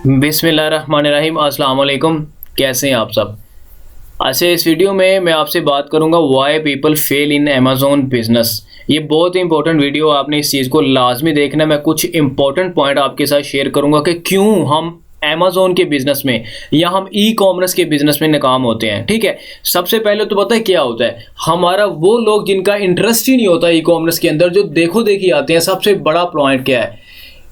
बिस्मिल्लाहिर्रहमानिर्रहीम, अस्सलाम वालेकुम। कैसे हैं आप सब। अच्छा, इस वीडियो में मैं आपसे बात करूंगा why people fail in Amazon business. ये बहुत ही इंपॉर्टेंट वीडियो, आपने इस चीज़ को लाजमी देखना। मैं कुछ इंपॉर्टेंट पॉइंट आपके साथ शेयर करूंगा कि क्यों हम अमेज़न के बिजनेस में या हम ई कॉमर्स के बिजनेस में नाकाम होते हैं। ठीक है, सबसे पहले तो पता है क्या होता है, हमारा वो लोग जिनका इंटरेस्ट ही नहीं होता ई कॉमर्स के अंदर, जो देखो देखी आते हैं। सबसे बड़ा पॉइंट क्या है,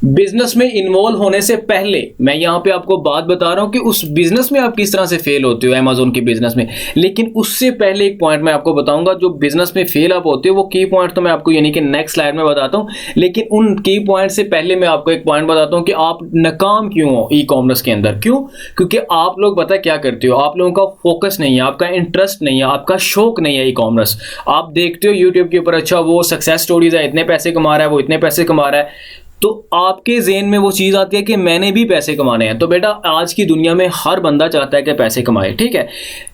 बिजनेस में इन्वॉल्व होने से पहले मैं यहाँ पे आपको बात बता रहा हूँ कि उस बिजनेस में आप किस तरह से फेल होते हो अमेज़न के बिजनेस में। लेकिन उससे पहले एक पॉइंट मैं आपको बताऊंगा, जो बिजनेस में फेल आप होते हो वो की पॉइंट तो मैं आपको यानी कि नेक्स्ट स्लाइड में बताता हूँ। लेकिन उन की पॉइंट से पहले मैं आपको एक पॉइंट बताता हूँ कि आप नाकाम क्यों हो ई कॉमर्स के अंदर। क्यों? क्योंकि आप लोग पता क्या करते हो, आप लोगों का फोकस नहीं है, आपका इंटरेस्ट नहीं है, आपका शौक नहीं है ई कॉमर्स। आप देखते हो यूट्यूब के ऊपर, अच्छा वो सक्सेस स्टोरीज है, इतने पैसे कमा रहा है, वो इतने पैसे कमा रहा है, तो आपके ज़हन में वो चीज़ आती है कि मैंने भी पैसे कमाने हैं। तो बेटा, आज की दुनिया में हर बंदा चाहता है कि पैसे कमाए। ठीक है,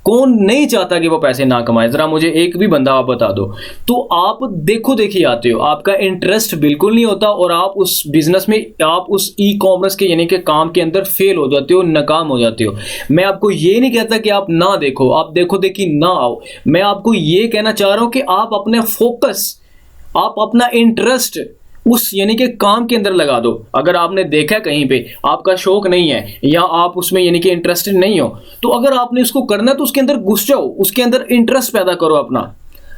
कौन नहीं चाहता कि वो पैसे ना कमाए? ज़रा मुझे एक भी बंदा आप बता दो। तो आप देखो देखी आते हो, आपका इंटरेस्ट बिल्कुल नहीं होता और आप उस बिजनेस में, आप उस ई कॉमर्स के यानी कि काम के अंदर फेल हो जाते हो, नाकाम हो जाते हो। मैं आपको ये नहीं कहता कि आप ना देखो, आप देखो देखी ना आओ। मैं आपको ये कहना चाह रहा हूँ कि आप अपने फोकस, आप अपना इंटरेस्ट उस यानी कि काम के अंदर लगा दो। अगर आपने देखा कहीं पे आपका शौक नहीं है या आप उसमें यानी कि इंटरेस्टेड नहीं हो, तो अगर आपने उसको करना है तो उसके अंदर घुस जाओ, उसके अंदर इंटरेस्ट पैदा करो, अपना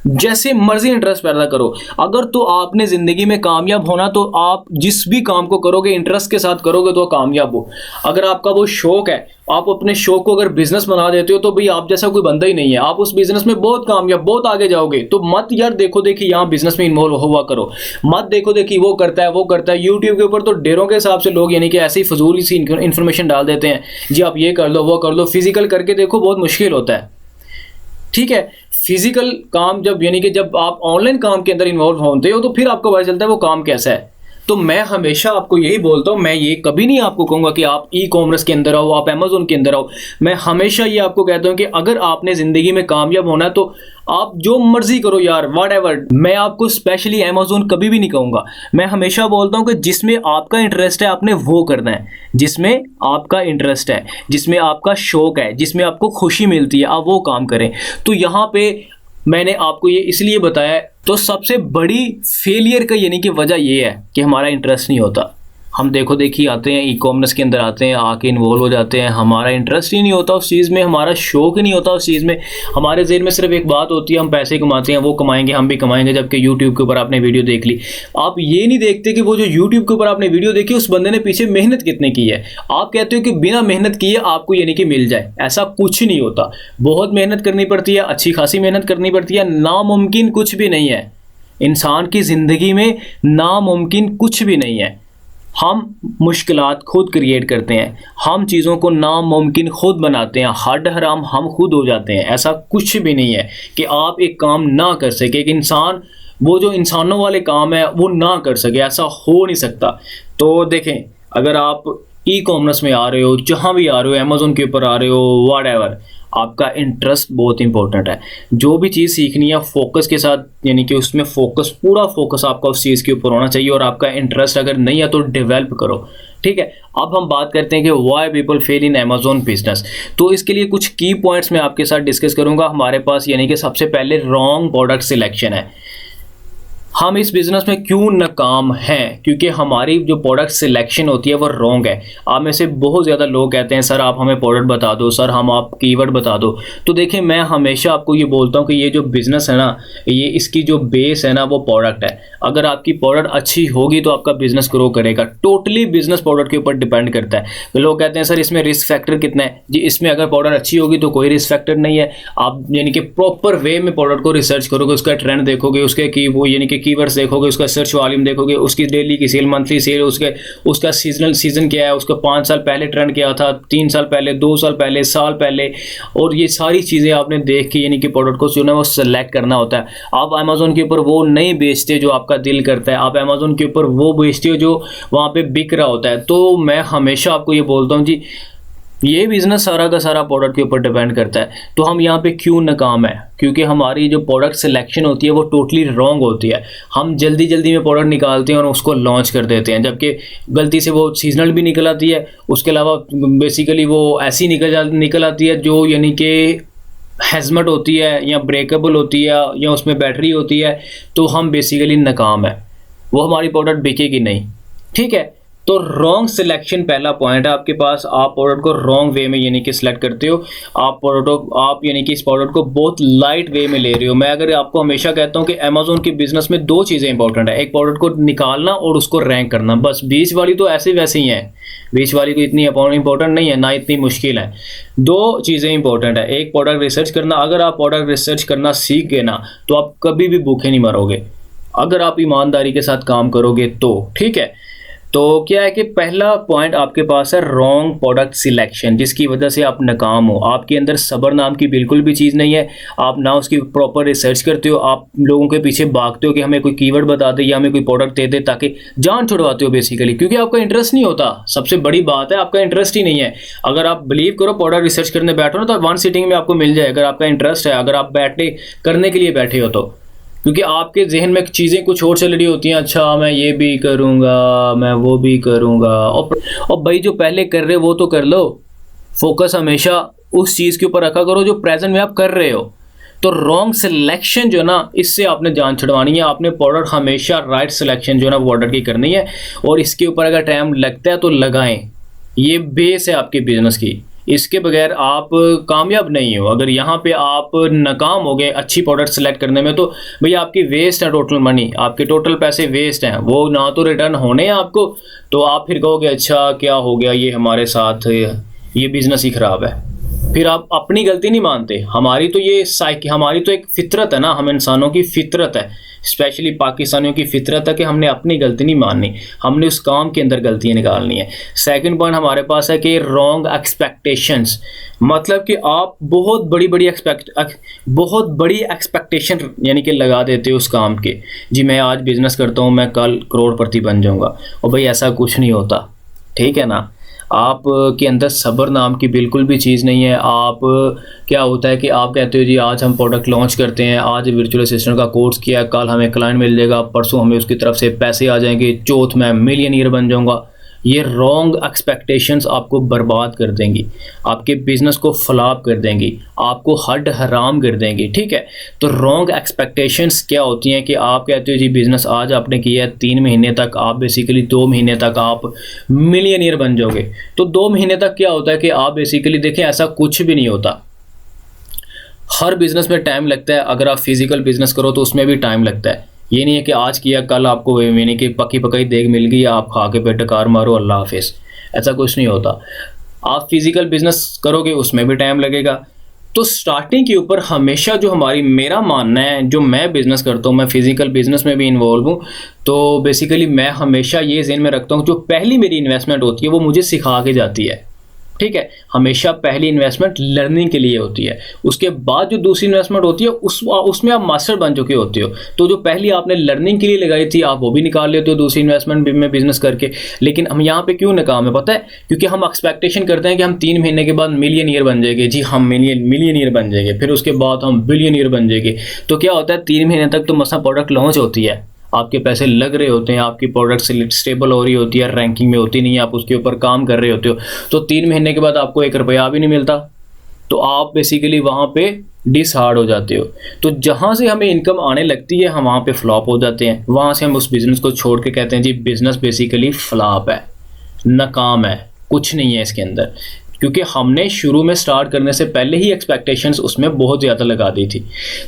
जैसे मर्जी इंटरेस्ट पैदा करो। अगर तो आपने जिंदगी में कामयाब होना, तो आप जिस भी काम को करोगे इंटरेस्ट के साथ करोगे तो कामयाब हो। अगर आपका वो शौक है, आप अपने शौक को अगर बिजनेस बना देते हो, तो भाई आप जैसा कोई बंदा ही नहीं है। आप उस बिजनेस में बहुत कामयाब, बहुत आगे जाओगे। तो मत यार देखो देखी यहाँ बिजनेस में इन्वॉल्व हुआ करो। मत देखो देखी वो करता है वो करता है। यूट्यूब के ऊपर तो ढेरों के हिसाब से लोग यानी कि ऐसी फजूल सी इन्फॉर्मेशन डाल देते हैं, जी आप ये कर लो वो कर लो। फिजिकल करके देखो, बहुत मुश्किल होता है। ठीक है, फिजिकल काम जब यानी कि जब आप ऑनलाइन काम के अंदर इन्वॉल्व होते हो, तो फिर आपको पता चलता है वो काम कैसा है। तो मैं हमेशा आपको यही बोलता हूँ, मैं ये कभी नहीं आपको कहूँगा कि आप ई कॉमर्स के अंदर आओ, आप अमेज़न के अंदर आओ। मैं हमेशा ये आपको कहता हूँ कि अगर आपने ज़िंदगी में कामयाब होना है, तो आप जो मर्जी करो यार, वट एवर। मैं आपको स्पेशली अमेज़न कभी भी नहीं कहूँगा। मैं हमेशा बोलता हूँ कि जिसमें आपका इंटरेस्ट है आपने वो करना है, जिसमें आपका इंटरेस्ट है, जिसमें आपका शौक है, जिसमें आपको खुशी मिलती है, आप वो काम करें। तो यहाँ पे मैंने आपको ये इसलिए बताया है। तो सबसे बड़ी फेलियर का यानी कि वजह ये है कि हमारा इंटरेस्ट नहीं होता। हम देखो देखी आते हैं, ई कॉमर्स के अंदर आते हैं, आके इन्वॉल्व हो जाते हैं, हमारा इंटरेस्ट ही नहीं होता उस चीज़ में, हमारा शौक ही नहीं होता उस चीज़ में। हमारे ज़हन में सिर्फ एक बात होती है, हम पैसे कमाते हैं, वो कमाएंगे, हम भी कमाएंगे। जबकि यूट्यूब के ऊपर आपने वीडियो देख ली, आप ये नहीं देखते कि वो जो यूट्यूब के ऊपर आपने वीडियो देखी, उस बंदे ने पीछे मेहनत कितने की है। आप कहते हो कि बिना मेहनत किए आपको यानी कि मिल जाए, ऐसा कुछ नहीं होता। बहुत मेहनत करनी पड़ती है, अच्छी खासी मेहनत करनी पड़ती है। नामुमकिन कुछ भी नहीं है इंसान की ज़िंदगी में, नामुमकिन कुछ भी नहीं है। हम मुश्किलात खुद क्रिएट करते हैं, हम चीज़ों को नामुमकिन खुद बनाते हैं, हड हराम हम खुद हो जाते हैं। ऐसा कुछ भी नहीं है कि आप एक काम ना कर सके, एक इंसान वो जो इंसानों वाले काम है वो ना कर सके, ऐसा हो नहीं सकता। तो देखें, अगर आप ई कॉमर्स में आ रहे हो, जहाँ भी आ रहे हो, अमेज़न के ऊपर आ रहे हो, वट एवर, आपका इंटरेस्ट बहुत इंपॉर्टेंट है। जो भी चीज़ सीखनी है फोकस के साथ, यानी कि उसमें फोकस, पूरा फोकस आपका उस चीज़ के ऊपर होना चाहिए। और आपका इंटरेस्ट अगर नहीं है तो डेवलप करो। ठीक है, अब हम बात करते हैं कि why people fail in Amazon business. तो इसके लिए कुछ की पॉइंट्स मैं आपके साथ डिस्कस करूंगा। हमारे पास यानी कि सबसे पहले रॉन्ग प्रोडक्ट सिलेक्शन है। हम इस बिज़नेस में क्यों नाकाम हैं? क्योंकि हमारी जो प्रोडक्ट सिलेक्शन होती है वो रॉन्ग है। आप में से बहुत ज़्यादा लोग कहते हैं सर आप हमें प्रोडक्ट बता दो, सर हम आप कीवर्ड बता दो। तो देखिए, मैं हमेशा आपको ये बोलता हूँ कि ये जो बिज़नेस है ना, ये इसकी जो बेस है ना वो प्रोडक्ट है। अगर आपकी प्रोडक्ट अच्छी होगी तो आपका बिज़नेस ग्रो करेगा। टोटली बिज़नेस प्रोडक्ट के ऊपर डिपेंड करता है। तो लोग कहते हैं सर इसमें रिस्क फैक्टर कितना है जी? इसमें अगर प्रोडक्ट अच्छी होगी तो कोई रिस्क फैक्टर नहीं है। आप यानी कि प्रॉपर वे में प्रोडक्ट को रिसर्च करोगे, उसका ट्रेंड देखोगे, उसके की वो यानी कि कीवर्ड्स देखोगे, उसका सर्च वॉल्यूम देखोगे, उसकी डेली की सेल, मंथली सेल, उसका सीजन क्या है, उसका 5 साल पहले ट्रेंड क्या था, 3 साल पहले, 2 साल पहले, साल पहले, और ये सारी चीज़ें आपने देख के यानी कि प्रोडक्ट को जो है वो सेलेक्ट करना होता है। आप अमेज़न के ऊपर वो नहीं बेचते जो आपका दिल करता है, आप अमेज़न के ऊपर वो बेचते हो जो वहाँ पे बिक रहा होता है। तो मैं हमेशा आपको ये बोलता हूँ जी, ये बिज़नेस सारा का सारा प्रोडक्ट के ऊपर डिपेंड करता है। तो हम यहाँ पे क्यों नाकाम है? क्योंकि हमारी जो प्रोडक्ट सिलेक्शन होती है वो टोटली रॉन्ग होती है। हम जल्दी जल्दी में प्रोडक्ट निकालते हैं और उसको लॉन्च कर देते हैं, जबकि गलती से वो सीजनल भी निकल आती है। उसके अलावा बेसिकली वो ऐसी निकल आती है जो यानी कि हैजमट होती है या ब्रेकेबल होती है या उसमें बैटरी होती है, तो हम बेसिकली नाकाम है, वो हमारी प्रोडक्ट बिकेगी नहीं। ठीक है, तो रॉन्ग सिलेक्शन पहला पॉइंट है आपके पास। आप प्रोडक्ट को रॉन्ग वे में यानी कि सिलेक्ट करते हो। आप यानी कि इस प्रोडक्ट को बहुत लाइट वे में ले रहे हो। मैं अगर आपको हमेशा कहता हूँ कि अमेज़ॉन के बिजनेस में दो चीज़ें इंपॉर्टेंट है, एक प्रोडक्ट को निकालना और उसको रैंक करना, बस। बीच वाली तो ऐसे वैसे ही है, बीच वाली तो इतनी इंपॉर्टेंट नहीं है, ना इतनी मुश्किल है। दो चीज़ें इंपॉर्टेंट है, एक प्रोडक्ट रिसर्च करना। अगर आप प्रोडक्ट रिसर्च करना सीख गए ना, तो आप कभी भी भूखे नहीं मरोगे, अगर आप ईमानदारी के साथ काम करोगे तो। ठीक है, तो क्या है कि पहला पॉइंट आपके पास है रॉन्ग प्रोडक्ट सिलेक्शन, जिसकी वजह से आप नाकाम हो। आपके अंदर सब्र नाम की बिल्कुल भी चीज़ नहीं है। आप ना उसकी प्रॉपर रिसर्च करते हो, आप लोगों के पीछे भागते हो कि हमें कोई कीवर्ड बता दे या हमें कोई प्रोडक्ट दे दे, ताकि जान छुड़वाते हो बेसिकली, क्योंकि आपका इंटरेस्ट नहीं होता। सबसे बड़ी बात है, आपका इंटरेस्ट ही नहीं है। अगर आप बिलीव करो प्रोडक्ट रिसर्च करने बैठो ना, तो वन सीटिंग में आपको मिल जाए, अगर आपका इंटरेस्ट है, अगर आप बैठे करने के लिए बैठे हो तो। क्योंकि आपके जहन में चीज़ें कुछ और चल रही होती हैं, अच्छा मैं ये भी करूँगा, मैं वो भी करूँगा, और भाई जो पहले कर रहे हो वो तो कर लो। फोकस हमेशा उस चीज़ के ऊपर रखा करो जो प्रेजेंट में आप कर रहे हो। तो रॉन्ग सिलेक्शन जो ना, इससे आपने जान छुड़वानी है। आपने प्रोडक्ट हमेशा राइट सिलेक्शन जो ना वो ऑर्डर की करनी है, और इसके ऊपर अगर टाइम लगता है तो लगाएं। ये बेस है आपके बिजनेस की, इसके बगैर आप कामयाब नहीं हो। अगर यहाँ पे आप नाकाम हो गए अच्छी प्रोडक्ट सेलेक्ट करने में, तो भैया आपकी वेस्ट है टोटल मनी, आपके टोटल पैसे वेस्ट हैं, वो ना तो रिटर्न होने हैं आपको। तो आप फिर कहोगे अच्छा क्या हो गया, ये हमारे साथ, ये बिज़नेस ही ख़राब है। फिर आप अपनी गलती नहीं मानते। हमारी तो एक फितरत है ना, हम इंसानों की फितरत है, स्पेशली पाकिस्तानियों की फितरत है कि हमने अपनी गलती नहीं माननी, हमने उस काम के अंदर गलतियां निकालनी है। सेकंड पॉइंट हमारे पास है कि रॉन्ग एक्सपेक्टेशंस, मतलब कि आप बहुत बड़ी एक्सपेक्टेशन यानी कि लगा देते हो उस काम के। जी मैं आज बिजनेस करता हूँ, मैं कल करोड़पति बन जाऊँगा, और भाई ऐसा कुछ नहीं होता। ठीक है ना, आप के अंदर सब्र नाम की बिल्कुल भी चीज़ नहीं है। आप क्या होता है कि आप कहते हो जी आज हम प्रोडक्ट लॉन्च करते हैं, आज वर्चुअल असिस्टेंट का कोर्स किया, कल हमें क्लाइंट मिल जाएगा, परसों हमें उसकी तरफ से पैसे आ जाएंगे, चौथ मैं मिलियनियर बन जाऊंगा। ये रॉन्ग एक्सपेक्टेशंस आपको बर्बाद कर देंगी, आपके बिजनेस को फ्लॉप कर देंगी, आपको हड हराम कर देंगी। ठीक है, तो रॉन्ग एक्सपेक्टेशंस क्या होती हैं कि आप कहते हो जी बिज़नेस आज आपने किया है, 3 महीने तक आप बेसिकली 2 महीने तक आप मिलियनियर बन जाओगे। तो 2 महीने तक क्या होता है कि आप बेसिकली देखें, ऐसा कुछ भी नहीं होता। हर बिज़नेस में टाइम लगता है। अगर आप फिजिकल बिज़नेस करो तो उसमें भी टाइम लगता है। ये नहीं है कि आज किया कल आपको यानी कि पकी पकाई देग मिल गई, आप खा के पेट कार मारो अल्लाह हाफिज़, ऐसा कुछ नहीं होता। आप फिजिकल बिजनेस करोगे उसमें भी टाइम लगेगा। तो स्टार्टिंग के ऊपर हमेशा जो मेरा मानना है, जो मैं बिज़नेस करता हूँ, मैं फिजिकल बिजनेस में भी इन्वॉल्व हूँ, तो बेसिकली मैं हमेशा ये ज़हन में रखता हूँ जो पहली मेरी इन्वेस्टमेंट होती है वो मुझे सिखा के जाती है। ठीक है, हमेशा पहली इन्वेस्टमेंट लर्निंग के लिए होती है, उसके बाद जो दूसरी इन्वेस्टमेंट होती है उसमें आप मास्टर बन चुके होते हो। तो जो पहली आपने लर्निंग के लिए लगाई थी आप वो भी निकाल लेते हो दूसरी इन्वेस्टमेंट में बिजनेस करके। लेकिन हम यहाँ पे क्यों नाकाम है पता है? क्योंकि हम एक्सपेक्टेशन करते हैं कि हम 3 महीने के बाद मिलियनियर बन जाएंगे। जी हम मिलियनियर बन जाएंगे, फिर उसके बाद हम बिलियनियर बन जाएंगे। तो क्या होता है, 3 महीने तक तो मसा प्रोडक्ट लॉन्च होती है, आपके पैसे लग रहे होते हैं, आपकी प्रोडक्ट स्टेबल हो रही होती है, रैंकिंग में होती नहीं है, आप उसके ऊपर काम कर रहे होते हो। तो 3 महीने के बाद आपको 1 रुपया भी नहीं मिलता, तो आप बेसिकली वहाँ पे डिसहार्ड हो जाते हो। तो जहाँ से हमें इनकम आने लगती है हम वहाँ पे फ्लॉप हो जाते हैं। वहाँ से हम उस बिज़नेस को छोड़ के कहते हैं जी बिज़नेस बेसिकली फ्लॉप है, नाकाम है, कुछ नहीं है इसके अंदर। क्योंकि हमने शुरू में स्टार्ट करने से पहले ही एक्सपेक्टेशंस उसमें बहुत ज़्यादा लगा दी थी।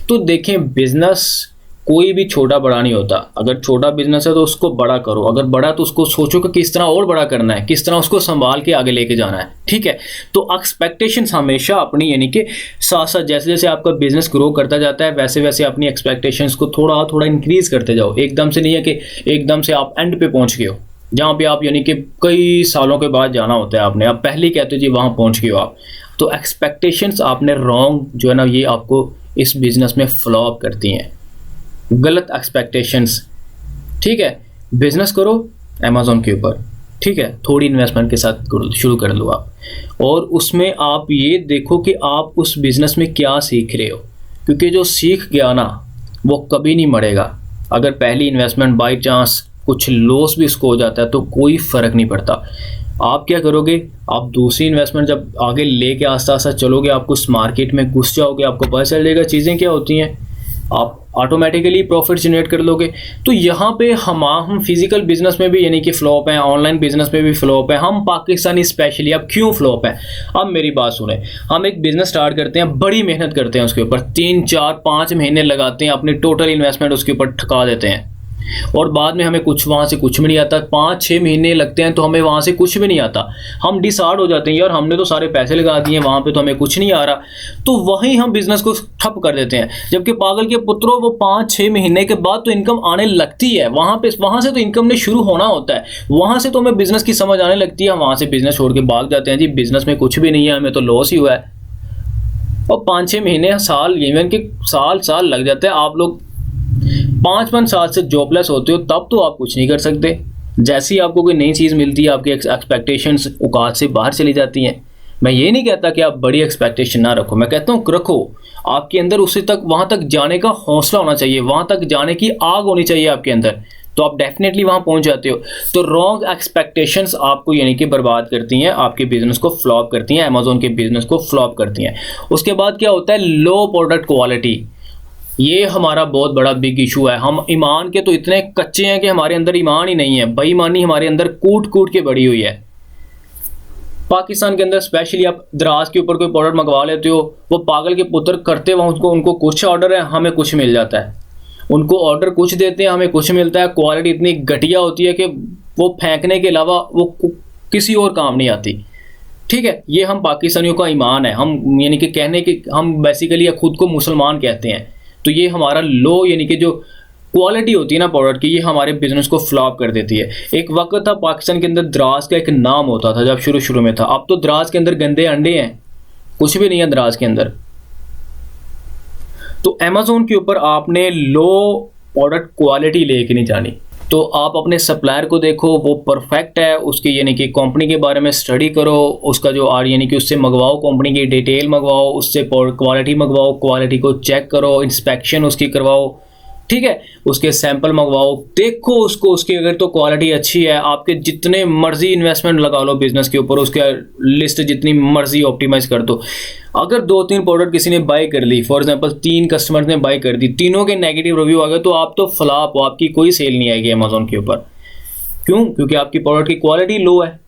तो देखें, बिज़नेस कोई भी छोटा बड़ा नहीं होता। अगर छोटा बिजनेस है तो उसको बड़ा करो, अगर बड़ा तो उसको सोचो कि किस तरह और बड़ा करना है, किस तरह उसको संभाल के आगे लेके जाना है। ठीक है, तो एक्सपेक्टेशंस हमेशा अपनी यानी कि साथ साथ जैसे जैसे आपका बिजनेस ग्रो करता जाता है वैसे वैसे अपनी एक्सपेक्टेशंस को थोड़ा थोड़ा इंक्रीज करते जाओ। एकदम से नहीं है कि एकदम से आप एंड पे पहुंच गए हो जहाँ पे आप यानी कि कई सालों के बाद जाना होता है आपने, आप पहले कहते हो जी वहाँ पहुँच गए हो आप। तो एक्सपेक्टेशंस आपने रॉन्ग जो है ना, ये आपको इस बिज़नेस में फ्लॉप करती हैं, गलत एक्सपेक्टेशंस। ठीक है, बिजनेस करो अमेज़ॉन के ऊपर, ठीक है, थोड़ी इन्वेस्टमेंट के साथ शुरू कर लो आप, और उसमें आप ये देखो कि आप उस बिज़नेस में क्या सीख रहे हो, क्योंकि जो सीख गया ना वो कभी नहीं मरेगा। अगर पहली इन्वेस्टमेंट बाई चांस कुछ लॉस भी उसको हो जाता है तो कोई फ़र्क नहीं पड़ता। आप क्या करोगे, आप दूसरी इन्वेस्टमेंट जब आगे लेके आस्ता आस्ता चलोगे, आप उस मार्केट में घुस जाओगे, आपको पता चल जाएगा चीज़ें क्या होती हैं, आप ऑटोमेटिकली प्रॉफिट जनरेट कर लोगे। तो यहाँ पे हम फिजिकल बिजनेस में भी यानी कि फ्लॉप हैं, ऑनलाइन बिजनेस में भी फ्लॉप है, हम पाकिस्तानी स्पेशली। अब क्यों फ्लॉप है, अब मेरी बात सुने। हम एक बिजनेस स्टार्ट करते हैं, बड़ी मेहनत करते हैं उसके ऊपर, 3 4 5 महीने लगाते हैं, अपनी टोटल इन्वेस्टमेंट उसके ऊपर ठुका देते हैं, और बाद में हमें वहाँ से कुछ भी नहीं आता। 5 6 महीने लगते हैं तो हमें वहाँ से कुछ भी नहीं आता। हम डिसहार्ड हो जाते हैं, यार हमने तो सारे पैसे लगा दिए वहाँ पे तो हमें कुछ नहीं आ रहा, तो वहीं हम बिज़नेस को ठप कर देते हैं। जबकि पागल के पुत्रों, वो 5 6 महीने के बाद तो इनकम आने लगती है, वहाँ से तो इनकम ने शुरू होना होता है, वहाँ से तो हमें बिज़नेस की समझ आने लगती है। हम वहाँ से बिज़नेस छोड़ के भाग जाते हैं, जी बिज़नेस में कुछ भी नहीं है, हमें तो लॉस ही हुआ है। और 5 6 महीने, साल, इवन के साल लग जाते हैं। आप लोग 5 साल से जॉबलेस होते हो, तब तो आप कुछ नहीं कर सकते। जैसे ही आपको कोई नई चीज़ मिलती है, आपकी एक्सपेक्टेशंस औकात से बाहर चली जाती हैं। मैं ये नहीं कहता कि आप बड़ी एक्सपेक्टेशन ना रखो, मैं कहता हूँ रखो। आपके अंदर उसे तक, वहाँ तक जाने का हौसला होना चाहिए, वहाँ तक जाने की आग होनी चाहिए आपके अंदर, तो आप डेफिनेटली वहाँ पहुँच जाते हो। तो रॉन्ग एक्सपेक्टेशंस आपको यानी कि बर्बाद करती हैं, आपके बिजनेस को फ्लॉप करती हैं, अमेज़ॉन के बिजनेस को फ्लॉप करती हैं। उसके बाद क्या होता है, लो प्रोडक्ट क्वालिटी। ये हमारा बहुत बड़ा बिग इशू है। हम ईमान के तो इतने कच्चे हैं कि हमारे अंदर ईमान ही नहीं है, बेईमानी हमारे अंदर कूट कूट के बड़ी हुई है। पाकिस्तान के अंदर स्पेशली आप दराज के ऊपर कोई प्रोडक्ट मंगवा लेते हो, वो पागल के पुत्र करते वहाँ उनको कुछ ऑर्डर है, हमें कुछ मिल जाता है। उनको ऑर्डर कुछ देते हैं, हमें कुछ मिलता है। क्वालिटी इतनी घटिया होती है कि वो फेंकने के अलावा वो किसी और काम नहीं आती। ठीक है, ये हम पाकिस्तानियों का ईमान है। हम यानी कि कहने के, हम बेसिकली खुद को मुसलमान कहते हैं, तो ये हमारा लो यानी कि जो क्वालिटी होती है ना प्रोडक्ट की, ये हमारे बिजनेस को फ्लॉप कर देती है। एक वक्त था पाकिस्तान के अंदर द्रास का एक नाम होता था जब शुरू में था, अब तो द्रास के अंदर गंदे अंडे हैं, कुछ भी नहीं है द्रास के अंदर। तो अमेज़ॉन के ऊपर आपने लो प्रोडक्ट क्वालिटी लेके नहीं जानी। तो आप अपने सप्लायर को देखो, वो परफेक्ट है, उसके यानी कि कंपनी के बारे में स्टडी करो, उसका जो यानी कि उससे मंगवाओ, कंपनी की डिटेल मंगवाओ, उससे क्वालिटी मंगवाओ, क्वालिटी को चेक करो, इंस्पेक्शन उसकी करवाओ, ठीक है, उसके सैंपल मंगवाओ, देखो उसको, उसकी अगर तो क्वालिटी अच्छी है, आपके जितने मर्जी इन्वेस्टमेंट लगा लो बिजनेस के ऊपर, उसके लिस्ट जितनी मर्जी ऑप्टिमाइज कर दो। अगर 2-3 प्रोडक्ट किसी ने बाय कर ली, फॉर एग्जांपल 3 कस्टमर ने बाय कर दी, तीनों के नेगेटिव रिव्यू आ गए, तो आप तो फ्लॉप हो, आपकी कोई सेल नहीं आएगी अमेज़ॉन के ऊपर। क्यों? क्योंकि आपकी प्रोडक्ट की क्वालिटी लो है।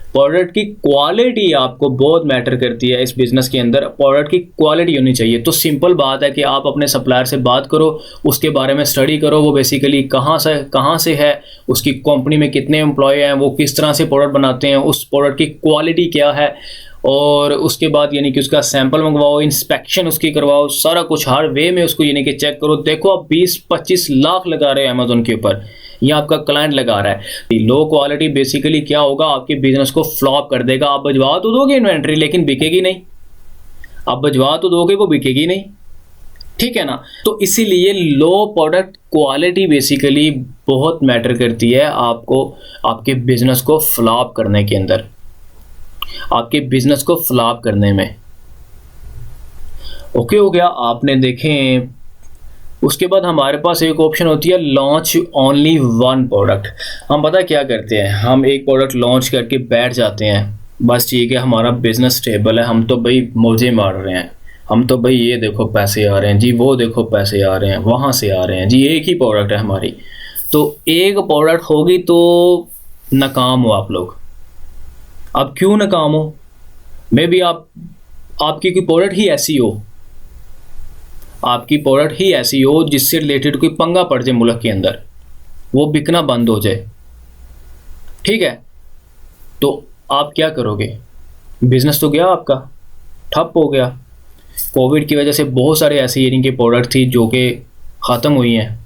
प्रोडक्ट की क्वालिटी आपको बहुत मैटर करती है इस बिज़नेस के अंदर, प्रोडक्ट की क्वालिटी होनी चाहिए। तो सिंपल बात है कि आप अपने सप्लायर से बात करो, उसके बारे में स्टडी करो, वो बेसिकली कहाँ से है, उसकी कंपनी में कितने एम्प्लॉय हैं, वो किस तरह से प्रोडक्ट बनाते हैं, उस प्रोडक्ट की क्वालिटी क्या है, और उसके बाद यानी कि उसका सैंपल मंगवाओ, इंस्पेक्शन उसकी करवाओ, सारा कुछ हर वे में उसको यानी कि चेक करो। देखो आप 20-25 लाख लगा रहे हैं अमेज़ॉन के ऊपर, ये आपका क्लाइंट लगा रहा है। लो क्वालिटी बेसिकली क्या होगा, आपके बिजनेस को फ्लॉप कर देगा। आप भिजवा तो दोगे इन्वेंट्री, लेकिन बिकेगी नहीं। आप भिजवा तो दोगे, वो बिकेगी नहीं, ठीक है ना। तो इसीलिए लो प्रोडक्ट क्वालिटी बेसिकली बहुत मैटर करती है आपको, आपके बिजनेस को फ्लॉप करने के अंदर, आपके बिजनेस को फ्लॉप करने में। ओके हो गया, आपने देखें। उसके बाद हमारे पास एक ऑप्शन होती है लॉन्च ओनली 1 प्रोडक्ट। हम पता क्या करते हैं, हम एक प्रोडक्ट लॉन्च करके बैठ जाते हैं, बस ठीक है हमारा बिजनेस स्टेबल है, हम तो भाई मौजे मार रहे हैं, हम तो भाई ये देखो पैसे आ रहे हैं जी, वो देखो पैसे आ रहे हैं, वहाँ से आ रहे हैं जी, एक ही प्रोडक्ट है हमारी। तो एक प्रोडक्ट होगी तो नाकाम हो आप लोग। अब क्यों नाकाम हो? मे बी आपकी कोई प्रोडक्ट ही ऐसी हो, आपकी प्रोडक्ट ही ऐसी हो जिससे रिलेटेड कोई पंगा पड़ जाए मुल्क के अंदर, वो बिकना बंद हो जाए, ठीक है। तो आप क्या करोगे? बिजनेस तो गया आपका, ठप हो गया। कोविड की वजह से बहुत सारे ऐसे यानी कि प्रोडक्ट थी जो कि ख़त्म हुई हैं,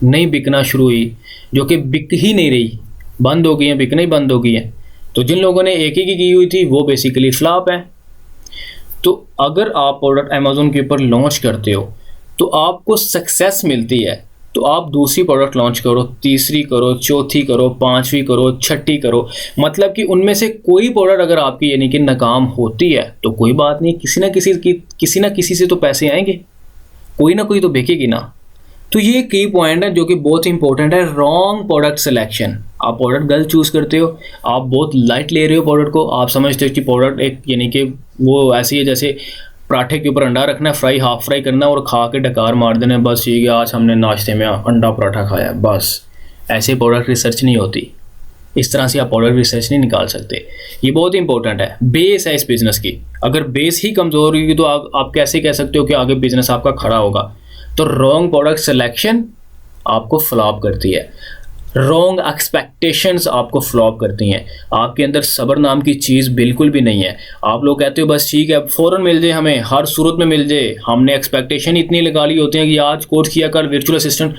नहीं बिकना शुरू हुई, जो कि बिक ही नहीं रही, बंद हो गई हैं, बिकना ही बंद हो गई हैं। तो जिन लोगों ने एक ही की हुई थी वो बेसिकली फ्लॉप है। तो अगर आप प्रोडक्ट अमेज़ॉन के ऊपर लॉन्च करते हो तो आपको सक्सेस मिलती है, तो आप दूसरी प्रोडक्ट लॉन्च करो, तीसरी करो, चौथी करो, पांचवी करो, छठी करो। मतलब कि उनमें से कोई प्रोडक्ट अगर आपकी यानी कि नाकाम होती है तो कोई बात नहीं, किसी ना किसी से तो पैसे आएंगे, कोई ना कोई तो बेचेगी ना। तो ये की पॉइंट है जो कि बहुत इंपॉर्टेंट है, रॉन्ग प्रोडक्ट सिलेक्शन। आप प्रोडक्ट गलत चूज़ करते हो, आप बहुत लाइट ले रहे हो प्रोडक्ट को। आप समझते हो कि प्रोडक्ट एक यानी कि वो ऐसी है जैसे पराठे के ऊपर अंडा रखना है, फ्राई हाफ फ्राई करना है और खा के डकार मार देना है, बस ठीक है आज हमने नाश्ते में अंडा पराठा खाया, बस। ऐसे प्रोडक्ट रिसर्च नहीं होती, इस तरह से आप प्रोडक्ट रिसर्च नहीं निकाल सकते। ये बहुत इंपॉर्टेंट है, बेस है इस बिज़नेस की। अगर बेस ही कमज़ोर होगी तो आप कैसे कह सकते हो कि आगे बिज़नेस आपका खड़ा होगा। तो रॉन्ग प्रोडक्ट सिलेक्शन आपको फ्लॉप करती है, रॉन्ग एक्सपेक्टेशंस आपको फ्लॉप करती हैं। आपके अंदर सब्र नाम की चीज़ बिल्कुल भी नहीं है। आप लोग कहते हो बस ठीक है अब फ़ौरन मिल जाए, हमें हर सूरत में मिल जाए। हमने एक्सपेक्टेशन इतनी लगा ली होती है कि आज कोर्स किया, कल वर्चुअल असिस्टेंट,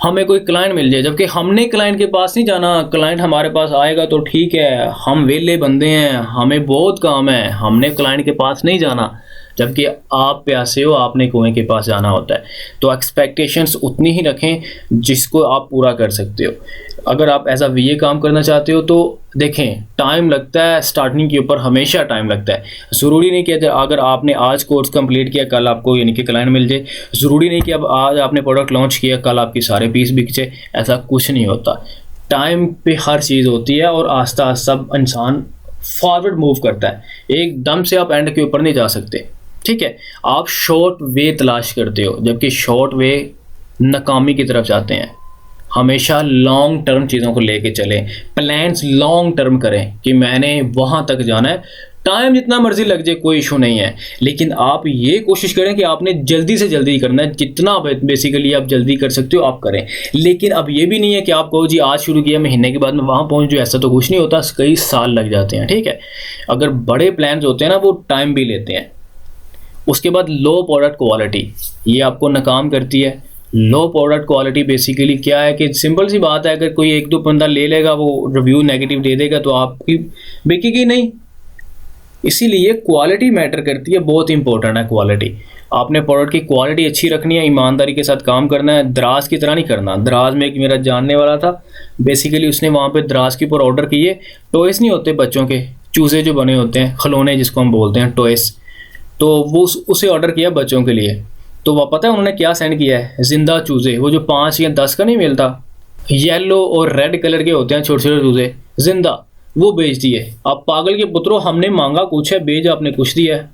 हमें कोई क्लाइंट मिल जाए। जबकि हमने क्लाइंट के पास नहीं जाना, क्लाइंट हमारे पास आएगा तो ठीक है, हम वेले बंदे हैं, हमें बहुत काम है, हमने क्लाइंट के पास नहीं जाना। जबकि आप प्यासे हो, आपने कुएं के पास जाना होता है। तो एक्सपेक्टेशंस उतनी ही रखें जिसको आप पूरा कर सकते हो। अगर आप एज अ वीए काम करना चाहते हो तो देखें, टाइम लगता है, स्टार्टिंग के ऊपर हमेशा टाइम लगता है। ज़रूरी नहीं कि अगर आपने आज कोर्स कंप्लीट किया कल आपको यानी कि क्लाइंट मिल जाए। ज़रूरी नहीं कि अब आज आपने प्रोडक्ट लॉन्च किया कल आपकी सारे पीस बिक जाए, ऐसा कुछ नहीं होता। टाइम पे हर चीज़ होती है और आस्ता आस्ता इंसान फॉरवर्ड मूव करता है, एकदम से आप एंड के ऊपर नहीं जा सकते। ठीक है, आप शॉर्ट वे तलाश करते हो जबकि शॉर्ट वे नाकामी की तरफ जाते हैं। हमेशा लॉन्ग टर्म चीज़ों को लेके चलें, प्लान्स लॉन्ग टर्म करें कि मैंने वहाँ तक जाना है। टाइम जितना मर्जी लग जाए कोई इशू नहीं है, लेकिन आप ये कोशिश करें कि आपने जल्दी से जल्दी करना है। जितना बेसिकली आप जल्दी कर सकते हो आप करें। लेकिन अब ये भी नहीं है कि आप कहो जी आज शुरू किया महीने के बाद में वहाँ पहुँच जाओ, ऐसा तो कुछ नहीं होता, कई साल लग जाते हैं। ठीक है, अगर बड़े प्लान्स होते हैं ना वो टाइम भी लेते हैं। उसके बाद लो प्रोडक्ट क्वालिटी, ये आपको नाकाम करती है। लो प्रोडक्ट क्वालिटी बेसिकली क्या है कि सिंपल सी बात है, अगर कोई एक दो बंदा ले लेगा वो रिव्यू नेगेटिव दे देगा तो आपकी बिकेगी नहीं। इसीलिए क्वालिटी मैटर करती है, बहुत इंपॉर्टेंट है क्वालिटी। आपने प्रोडक्ट की क्वालिटी अच्छी रखनी है, ईमानदारी के साथ काम करना है, दराज की तरह नहीं करना। दराज में एक मेरा जानने वाला था, बेसिकली उसने वहाँ पे दराज के ऊपर ऑर्डर किए, टॉयस नहीं होते बच्चों के, चूज़े जो बने होते हैं, खिलौने जिसको हम बोलते हैं टॉयस, तो वो उसे ऑर्डर किया बच्चों के लिए। तो वह पता है उन्होंने क्या सेंड किया है, जिंदा चूज़े, वो जो 5 या 10 का नहीं मिलता, येलो और रेड कलर के होते हैं छोटे छोटे चूज़े, जिंदा, वो बेच दिए। अब पागल के पुत्रो, हमने मांगा कुछ है, बेच आपने कुछ दिया है।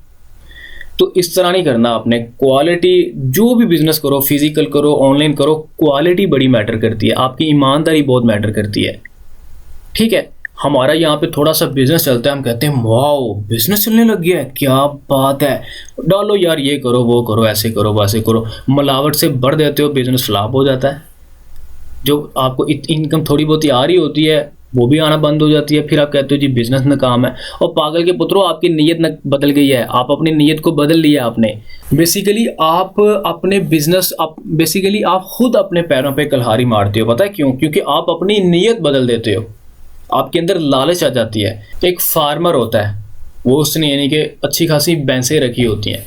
तो इस तरह नहीं करना आपने। क्वालिटी, जो भी बिजनेस करो, फिजिकल करो, ऑनलाइन करो, क्वालिटी बड़ी मैटर करती है, आपकी ईमानदारी बहुत मैटर करती है। ठीक है, हमारा यहाँ पे थोड़ा सा बिजनेस चलता है, हम कहते हैं वाओ बिजनेस चलने लग गया है, क्या बात है, डालो यार ये करो वो करो, ऐसे करो वैसे करो, मिलावट से भर देते हो, बिजनेस फ्लॉप हो जाता है। जो आपको इनकम थोड़ी बहुत ही आ रही होती है वो भी आना बंद हो जाती है, फिर आप कहते हो जी बिजनेस नाकाम है। और पागल के पुत्रों, आपकी नीयत बदल गई है, आप अपनी नीयत को बदल लिया आपने। बेसिकली आप अपने बिजनेस, बेसिकली आप खुद अपने पैरों पे कुल्हाड़ी मारते हो। पता है क्यों? क्योंकि आप अपनी नीयत बदल देते हो, आपके अंदर लालच आ जाती है। एक फार्मर होता है, वो उसने यानी कि अच्छी खासी भैंसें रखी होती हैं,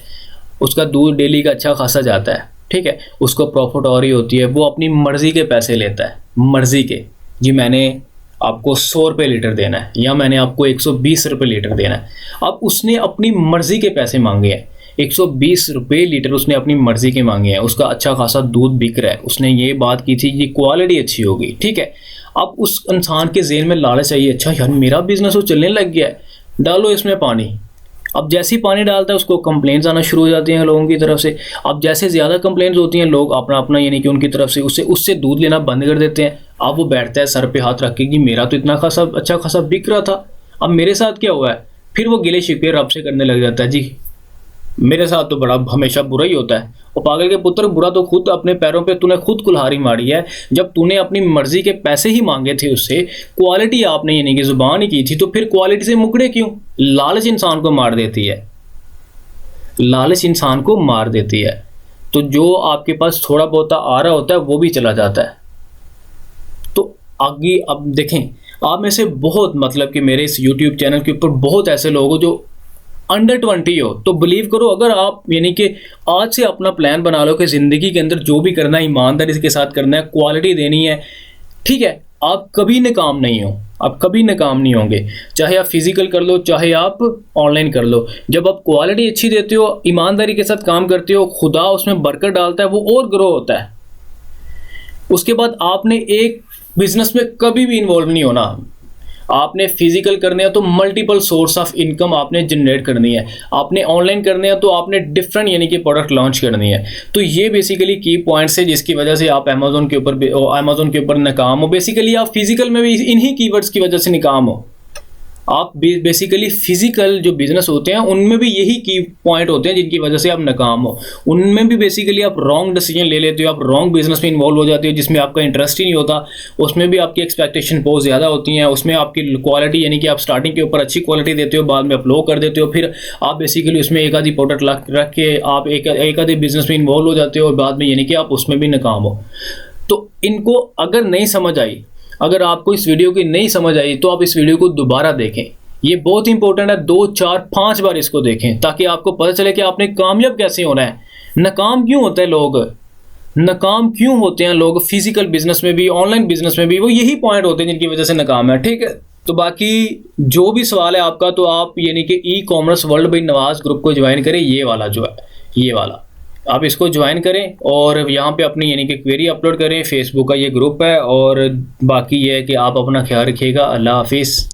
उसका दूध डेली का अच्छा खासा जाता है, ठीक है, उसको प्रॉफिट हो रही होती है, वो अपनी मर्ज़ी के पैसे लेता है, मर्ज़ी के, जी मैंने आपको 100 रुपये लीटर देना है या मैंने आपको 120 रुपये लीटर देना है। अब उसने अपनी मर्ज़ी के पैसे मांगे हैं, 120 रुपये लीटर उसने अपनी मर्ज़ी के मांगे हैं, उसका अच्छा खासा दूध बिक रहा है, उसने ये बात की थी ये क्वालिटी अच्छी होगी, ठीक है। अब उस इंसान के ज़हन में लालच आई, अच्छा यार मेरा बिजनेस तो चलने लग गया है, डालो इसमें पानी। अब जैसे ही पानी डालता है उसको कंप्लेंट्स आना शुरू हो जाती हैं लोगों की तरफ से। अब जैसे ज़्यादा कंप्लेंट्स होती हैं, लोग अपना अपना यानी कि उनकी तरफ से उससे दूध लेना बंद कर देते हैं। अब वो बैठता है सर पे हाथ रख के कि मेरा तो इतना खासा अच्छा खासा बिक रहा था, अब मेरे साथ क्या हुआ है। फिर वो गिले शिकवे रब से करने लग जाता है, जी मेरे साथ तो बड़ा हमेशा बुरा ही होता है। और पागल के पुत्र, बुरा तो खुद अपने पैरों पे तूने खुद कुल्हाड़ी मारी है। जब तूने अपनी मर्जी के पैसे ही मांगे थे उससे, क्वालिटी आपने यानी कि जुबान ही की थी, तो फिर क्वालिटी से मुकड़े क्यों? लालच इंसान को मार देती है, लालच इंसान को मार देती है। तो जो आपके पास थोड़ा बहुत आ रहा होता है वो भी चला जाता है। तो आगे अब देखें, आप में से बहुत, मतलब कि मेरे इस YouTube चैनल के ऊपर बहुत ऐसे लोग हो जो अंडर 20 हो, तो बिलीव करो, अगर आप यानी कि आज से अपना प्लान बना लो कि ज़िंदगी के अंदर जो भी करना है ईमानदारी के साथ करना है, क्वालिटी देनी है, ठीक है, आप कभी नाकाम नहीं हो, आप कभी नाकाम नहीं होंगे। चाहे आप फिजिकल कर लो, चाहे आप ऑनलाइन कर लो, जब आप क्वालिटी अच्छी देते हो, ईमानदारी के साथ काम करते हो, खुदा उसमें बरकत डालता है, वो और ग्रो होता है। उसके बाद आपने एक बिजनेस में कभी भी इन्वॉल्व नहीं होना। आपने फिजिकल करने हैं तो मल्टीपल सोर्स ऑफ इनकम आपने जनरेट करनी है। आपने ऑनलाइन करने हैं तो आपने डिफरेंट यानी कि प्रोडक्ट लॉन्च करनी है। तो ये बेसिकली की पॉइंट्स है जिसकी वजह से आप अमेजोन के ऊपर नाकाम हो। बेसिकली आप फिजिकल में भी इन्हीं कीवर्ड्स की वजह से नाकाम हो। आप बेसिकली फिजिकल जो बिजनेस होते हैं उनमें भी यही की पॉइंट होते हैं जिनकी वजह से आप नाकाम हो। उनमें भी बेसिकली आप रॉन्ग डिसीजन ले लेते हो, आप रॉन्ग बिजनेस में इन्वॉल्व हो जाते हो जिसमें आपका इंटरेस्ट ही नहीं होता। उसमें भी आपकी एक्सपेक्टेशन बहुत ज़्यादा होती हैं। उसमें आपकी क्वालिटी यानी कि आप स्टार्टिंग के ऊपर अच्छी क्वालिटी देते हो, बाद में आप लो कर देते हो, फिर आप बेसिकली उसमें एक आधी प्रोडक्ट रख के आप एक आधी बिजनेस में इन्वॉल्व हो जाते हो और बाद में यानी कि आप उसमें भी नाकाम हो। तो इनको अगर नहीं समझ आई, अगर आपको इस वीडियो की नहीं समझ आई तो आप इस वीडियो को दोबारा देखें। ये बहुत इंपॉर्टेंट है, 2, 4, 5 बार इसको देखें ताकि आपको पता चले कि आपने कामयाब कैसे होना है। नाकाम क्यों होते हैं लोग, नाकाम क्यों होते हैं लोग फिजिकल बिजनेस में भी, ऑनलाइन बिजनेस में भी, वो यही पॉइंट होते हैं जिनकी वजह से नाकाम है। ठीक है, तो बाकी जो भी सवाल है आपका, तो आप यानी कि e commerce world by Nawaz group को ज्वाइन करें। ये वाला जो है, ये वाला आप इसको ज्वाइन करें और यहाँ पे अपनी यानी कि क्वेरी अपलोड करें। फेसबुक का ये ग्रुप है और बाकी ये है कि आप अपना ख्याल रखिएगा। अल्लाह हाफिज़।